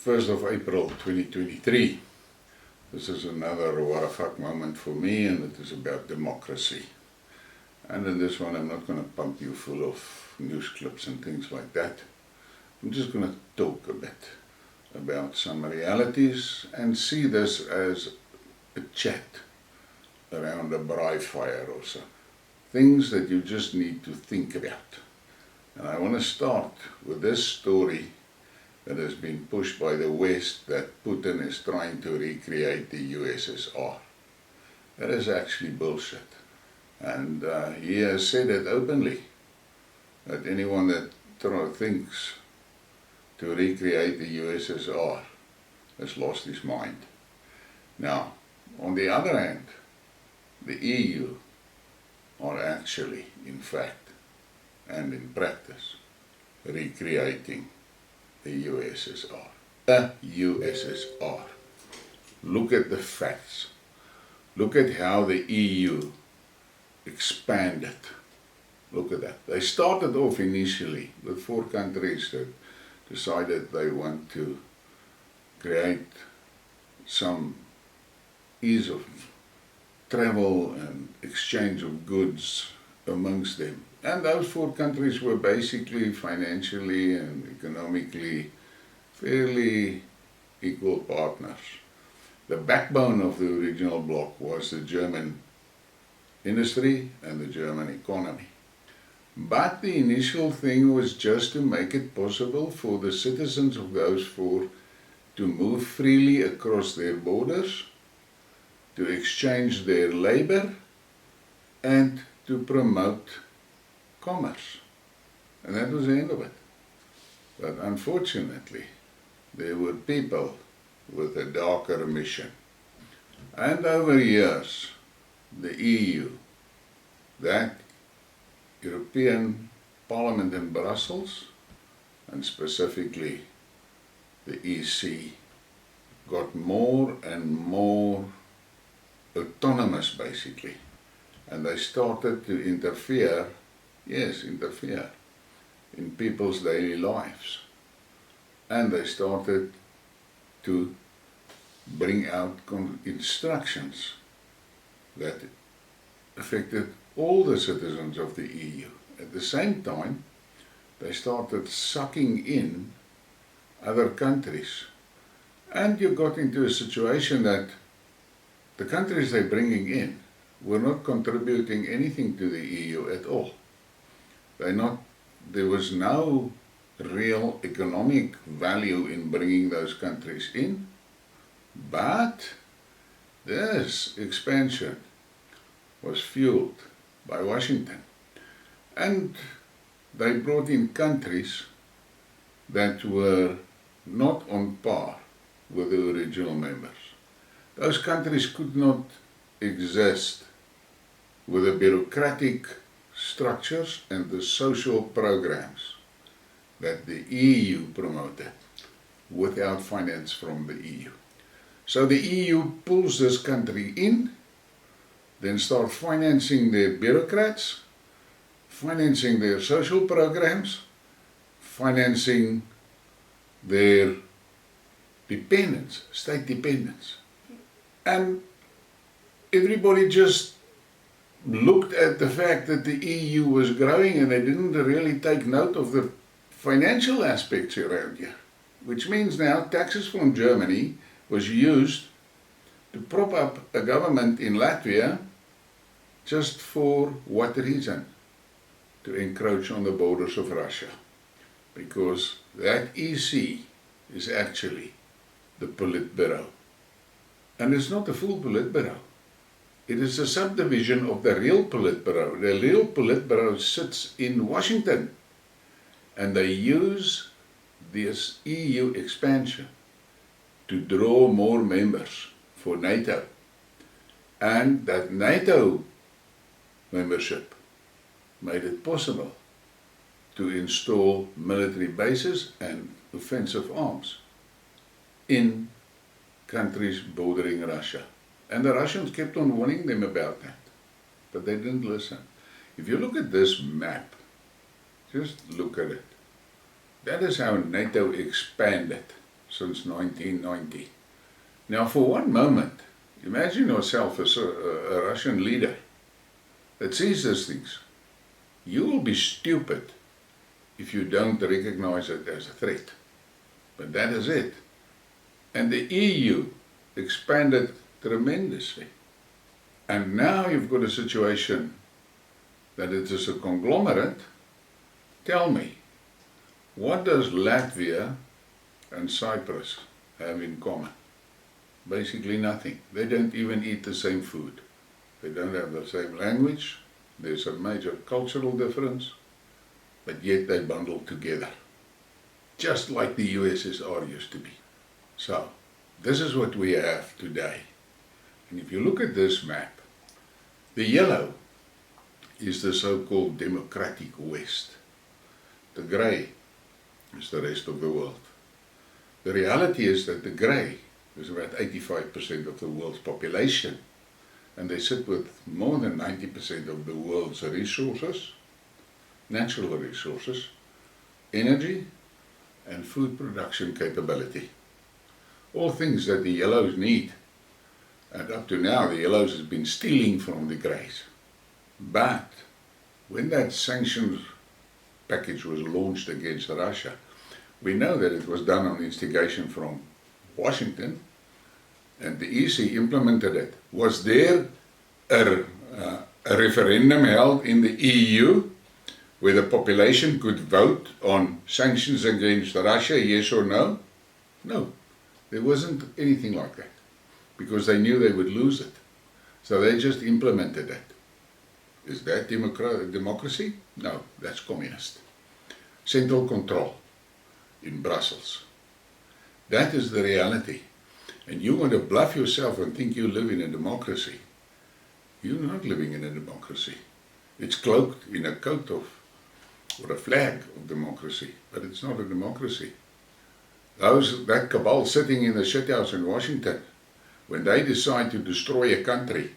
1st of April 2023. This is another what a fuck moment for me, and it is about democracy. And in this one I'm not going to pump you full of news clips and things like that. I'm just going to talk a bit about some realities and see this as a chat around a braai fire or so. Things that you just need to think about. And I want to start with this story that has been pushed by the West, that Putin is trying to recreate the USSR. That is actually bullshit. And he has said it openly, that anyone that thinks to recreate the USSR has lost his mind. Now, on the other hand, the EU are actually, in fact, and in practice, recreating the USSR. The USSR. Look at the facts. Look at how the EU expanded. Look at that. They started off initially with 4 countries that decided they want to create some ease of travel and exchange of goods amongst them. And those 4 countries were basically financially and economically fairly equal partners. The backbone of the original bloc was the German industry and the German economy. But the initial thing was just to make it possible for the citizens of those 4 to move freely across their borders, to exchange their labor, and to promote commerce. And that was the end of it. But unfortunately, there were people with a darker mission. And over years, the EU, that European Parliament in Brussels, and specifically the EC, got more and more autonomous basically. And they started to interfere in people's daily lives. And they started to bring out instructions that affected all the citizens of the EU. At the same time, they started sucking in other countries. And you got into a situation that the countries they're bringing in were not contributing anything to the EU at all. There was no real economic value in bringing those countries in, but this expansion was fueled by Washington. And they brought in countries that were not on par with the original members. Those countries could not exist with the bureaucratic structures and the social programs that the EU promoted without finance from the EU. So the EU pulls this country in, then start financing their bureaucrats, financing their social programs, financing their dependence, state dependence. And everybody just looked at the fact that the EU was growing, and they didn't really take note of the financial aspects around here. Which means now taxes from Germany was used to prop up a government in Latvia just for what reason? To encroach on the borders of Russia. Because that EC is actually the Politburo. And it's not the full Politburo. It is a subdivision of the real Politburo. The real Politburo sits in Washington. And they use this EU expansion to draw more members for NATO. And that NATO membership made it possible to install military bases and offensive arms in countries bordering Russia. And the Russians kept on warning them about that, but they didn't listen. If you look at this map, just look at it. That is how NATO expanded since 1990. Now, for one moment, imagine yourself as a Russian leader that sees these things. You will be stupid if you don't recognize it as a threat. But that is it. And the EU expanded tremendously. And now you've got a situation that it is a conglomerate. Tell me, what does Latvia and Cyprus have in common? Basically nothing. They don't even eat the same food. They don't have the same language. There's a major cultural difference, but yet they bundle together, just like the USSR used to be. So, this is what we have today. And if you look at this map, the yellow is the so-called democratic West. The grey is the rest of the world. The reality is that the grey is about 85% of the world's population, and they sit with more than 90% of the world's resources, natural resources, energy, and food production capability. All things that the yellows need. And up to now, the yellows has been stealing from the greys. But when that sanctions package was launched against Russia, we know that it was done on instigation from Washington, and the EC implemented it. Was there a referendum held in the EU where the population could vote on sanctions against Russia, yes or no? No, there wasn't anything like that, because they knew they would lose it. So they just implemented it. Is that democracy? No, that's communist. Central control in Brussels. That is the reality. And you want to bluff yourself and think you live in a democracy. You're not living in a democracy. It's cloaked in a coat of, or a flag of democracy, but it's not a democracy. That cabal sitting in the shithouse in Washington, when they decide to destroy a country,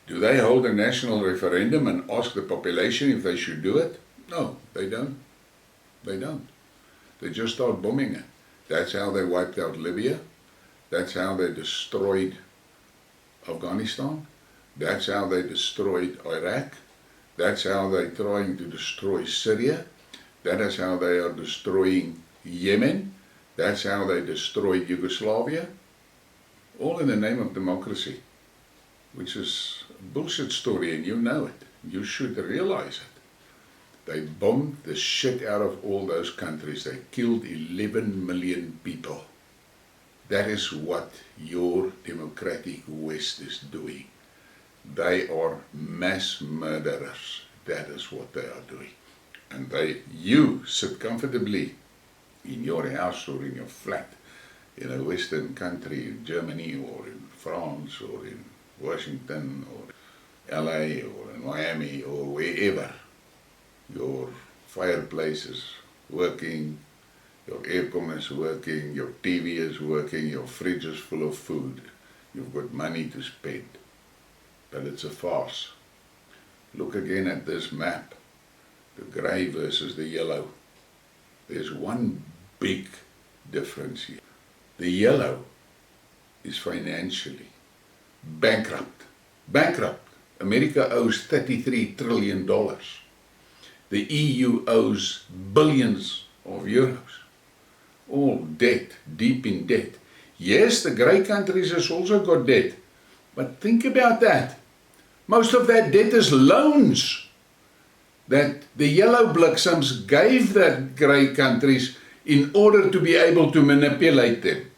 do they hold a national referendum and ask the population if they should do it? No, they don't. They don't. They just start bombing it. That's how they wiped out Libya. That's how they destroyed Afghanistan. That's how they destroyed Iraq. That's how they're trying to destroy Syria. That is how they are destroying Yemen. That's how they destroyed Yugoslavia. All in the name of democracy, which is a bullshit story, and you know it. You should realize it. They bombed the shit out of all those countries. They killed 11 million people. That is what your democratic West is doing. They are mass murderers. That is what they are doing. And you sit comfortably in your house or in your flat in a Western country, in Germany or in France or in Washington or LA or in Miami or wherever. Your fireplace is working, your aircon is working, your TV is working, your fridge is full of food. You've got money to spend. But it's a farce. Look again at this map. The grey versus the yellow. There's one big difference here. The yellow is financially bankrupt. Bankrupt. America owes $33 trillion. The EU owes billions of euros. All debt, deep in debt. Yes, the grey countries has also got debt. But think about that. Most of that debt is loans that the yellow bliksems gave the grey countries in order to be able to manipulate them.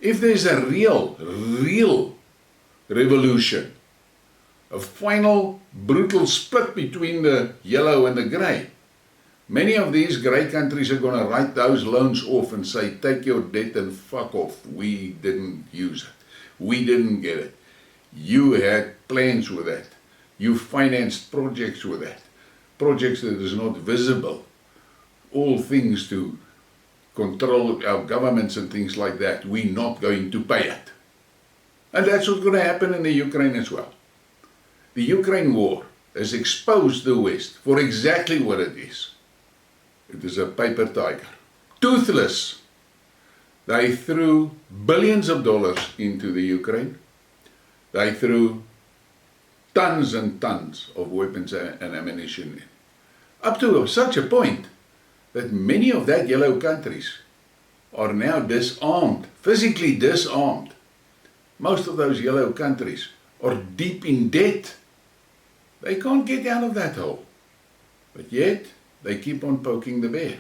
If there's a real revolution, a final brutal split between the yellow and the grey, many of these grey countries are going to write those loans off and say, take your debt and fuck off. We didn't use it. We didn't get it. You had plans with that. You financed projects with that. Projects that is not visible. All things to control our governments and things like that. We're not going to pay it. And that's what's going to happen in the Ukraine as well. The Ukraine war has exposed the West for exactly what it is. It is a paper tiger. Toothless. They threw billions of dollars into the Ukraine. They threw tons and tons of weapons and ammunition in. Up to such a point that many of that yellow countries are now disarmed, physically disarmed. Most of those yellow countries are deep in debt. They can't get out of that hole. But yet, they keep on poking the bear.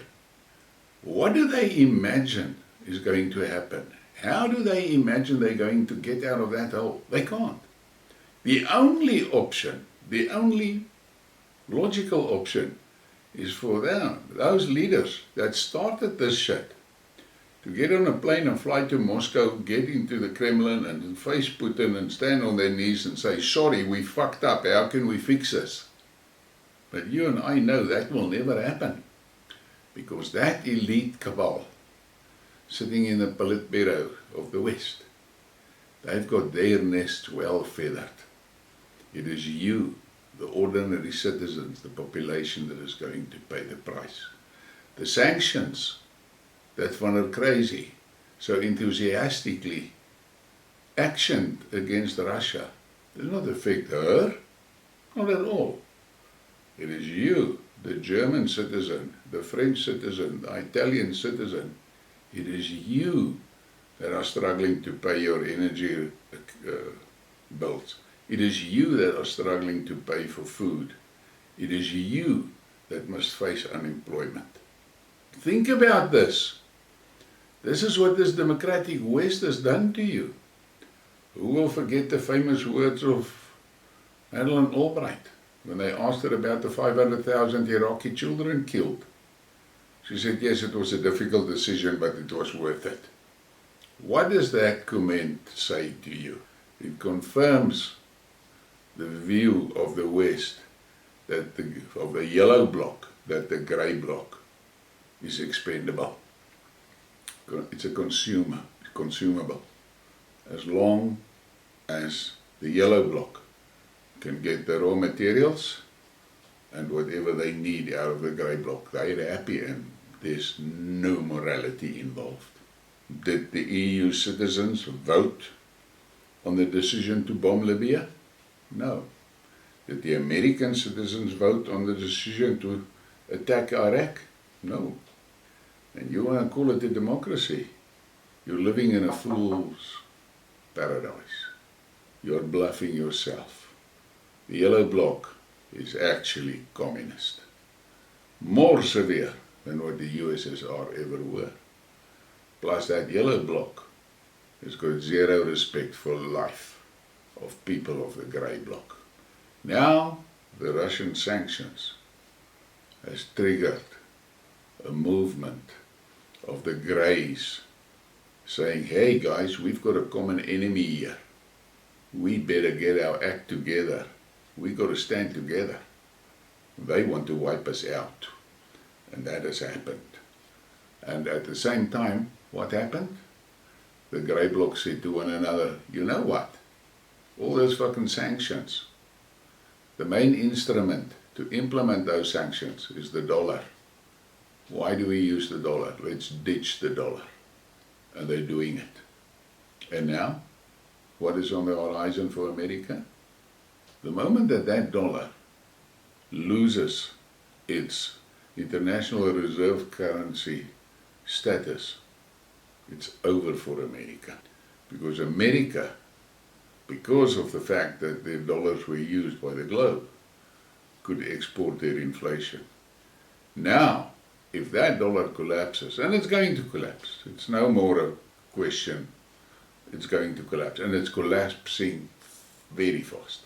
What do they imagine is going to happen? How do they imagine they're going to get out of that hole? They can't. The only option, the only logical option is for them, those leaders that started this shit, to get on a plane and fly to Moscow, get into the Kremlin and face Putin and stand on their knees and say, sorry, we fucked up, how can we fix this? But you and I know that will never happen, because that elite cabal sitting in the Politburo of the West, they've got their nests well feathered. It is you, the ordinary citizens, the population, that is going to pay the price. The sanctions that Van der Crazy so enthusiastically actioned against Russia does not affect her, not at all. It is you, the German citizen, the French citizen, the Italian citizen. It is you that are struggling to pay your energy bills. It is you that are struggling to pay for food. It is you that must face unemployment. Think about this. This is what this democratic West has done to you. Who will forget the famous words of Madeleine Albright when they asked her about the 500,000 Iraqi children killed? She said, yes, it was a difficult decision, but it was worth it. What does that comment say to you? It confirms the view of the West, that of the yellow bloc, that the grey bloc is expendable. It's a consumable. As long as the yellow bloc can get the raw materials and whatever they need out of the grey bloc, they're happy and there's no morality involved. Did the EU citizens vote on the decision to bomb Libya? No. Did the American citizens vote on the decision to attack Iraq? No. And you want to call it a democracy? You're living in a fool's paradise. You're bluffing yourself. The yellow bloc is actually communist. More severe than what the USSR ever were. Plus that yellow bloc has got zero respect for life of people of the grey bloc. Now the Russian sanctions has triggered a movement of the greys saying, hey guys, we've got a common enemy here. We better get our act together. We got to stand together. They want to wipe us out. And that has happened. And at the same time, what happened? The grey bloc said to one another, you know what? All those fucking sanctions, the main instrument to implement those sanctions is the dollar. Why do we use the dollar? Let's ditch the dollar. And they're doing it. And now, what is on the horizon for America? The moment that that dollar loses its international reserve currency status, it's over for America. Because America, because of the fact that their dollars were used by the globe, could export their inflation. Now, if that dollar collapses, and it's going to collapse, it's no more a question, it's going to collapse, and it's collapsing very fast.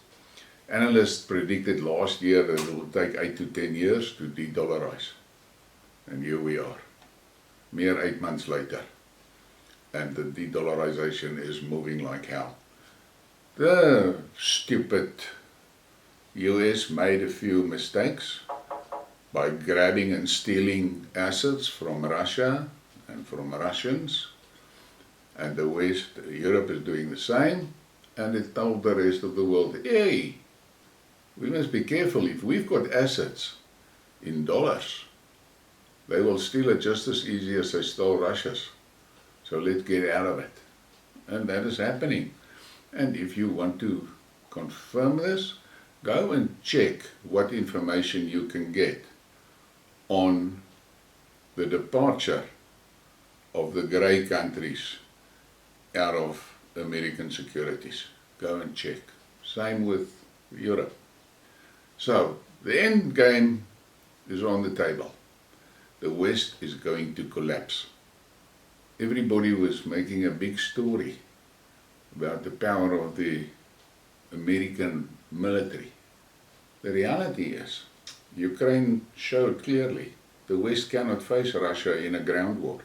Analysts predicted last year that it will take 8 to 10 years to de-dollarize. And here we are, mere 8 months later. And the de-dollarization is moving like hell. The stupid US made a few mistakes by grabbing and stealing assets from Russia and from Russians. And the West, Europe is doing the same. And it told the rest of the world, hey, we must be careful. If we've got assets in dollars, they will steal it just as easy as they stole Russia's. So let's get out of it. And that is happening. And if you want to confirm this, go and check what information you can get on the departure of the grey countries out of American securities. Go and check. Same with Europe. So, the end game is on the table. The West is going to collapse. Everybody was making a big story about the power of the American military. The reality is, Ukraine showed clearly, the West cannot face Russia in a ground war.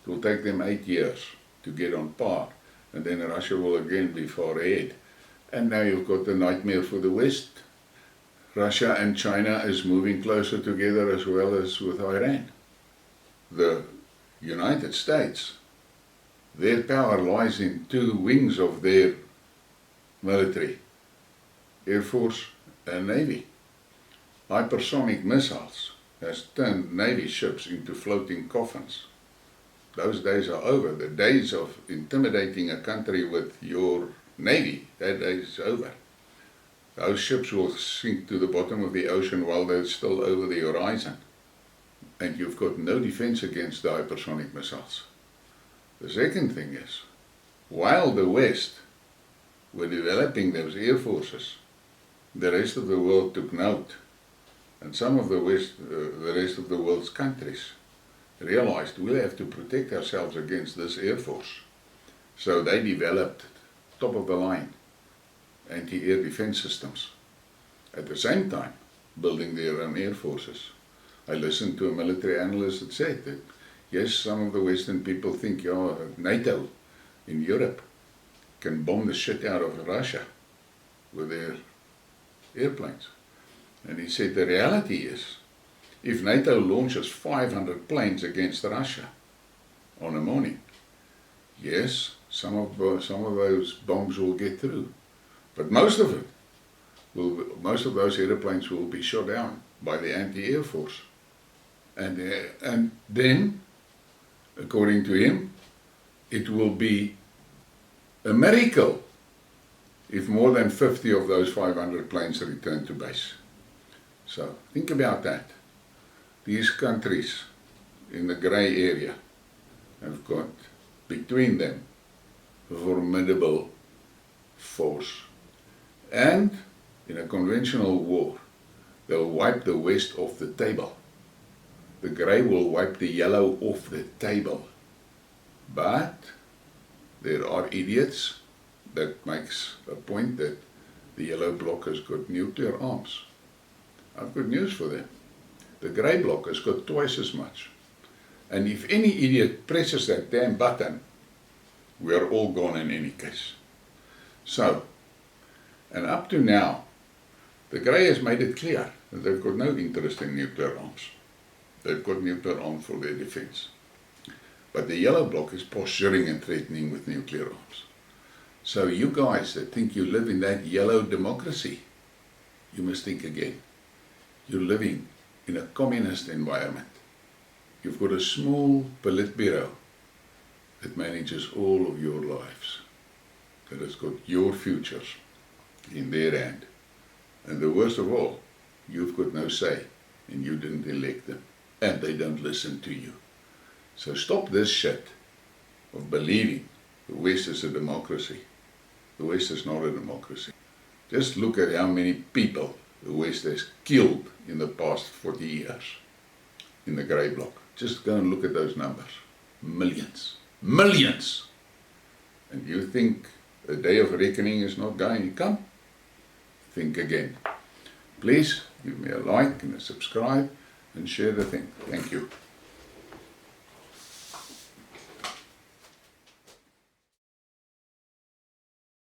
It will take them 8 years to get on par, and then Russia will again be far ahead. And now you've got the nightmare for the West. Russia and China is moving closer together as well as with Iran. The United States, their power lies in two wings of their military, Air Force and Navy. Hypersonic missiles has turned Navy ships into floating coffins. Those days are over. The days of intimidating a country with your Navy, that day is over. Those ships will sink to the bottom of the ocean while they're still over the horizon. And you've got no defense against the hypersonic missiles. The second thing is, while the West were developing those air forces, the rest of the world took note. And some of the rest of the world's countries realized we'll have to protect ourselves against this air force. So they developed top of the line anti-air defense systems. At the same time, building their own air forces. I listened to a military analyst that said that, yes, some of the Western people think, yeah, NATO in Europe can bomb the shit out of Russia with their airplanes. And he said the reality is, if NATO launches 500 planes against Russia on a morning, yes, some of those bombs will get through. But most of those airplanes will be shot down by the anti-air force. And then, according to him, it will be a miracle if more than 50 of those 500 planes return to base. So, think about that. These countries in the grey area have got between them a formidable force. And in a conventional war, they'll wipe the West off the table. The grey will wipe the yellow off the table. But there are idiots that makes a point that the yellow bloc has got nuclear arms. I've got news for them. The grey bloc has got twice as much. And if any idiot presses that damn button, we are all gone in any case. So, and up to now, the grey has made it clear that they've got no interest in nuclear arms. They've got nuclear arms for their defense. But the yellow bloc is posturing and threatening with nuclear arms. So you guys that think you live in that yellow democracy, you must think again. You're living in a communist environment. You've got a small Politburo that manages all of your lives, that has got your futures in their hand. And the worst of all, you've got no say, and you didn't elect them, and they don't listen to you. So stop this shit of believing the West is a democracy. The West is not a democracy. Just look at how many people the West has killed in the past 40 years in the grey bloc. Just go and look at those numbers. Millions. Millions! And you think a day of reckoning is not going to come? Think again. Please give me a like and a subscribe and share the thing. Thank you.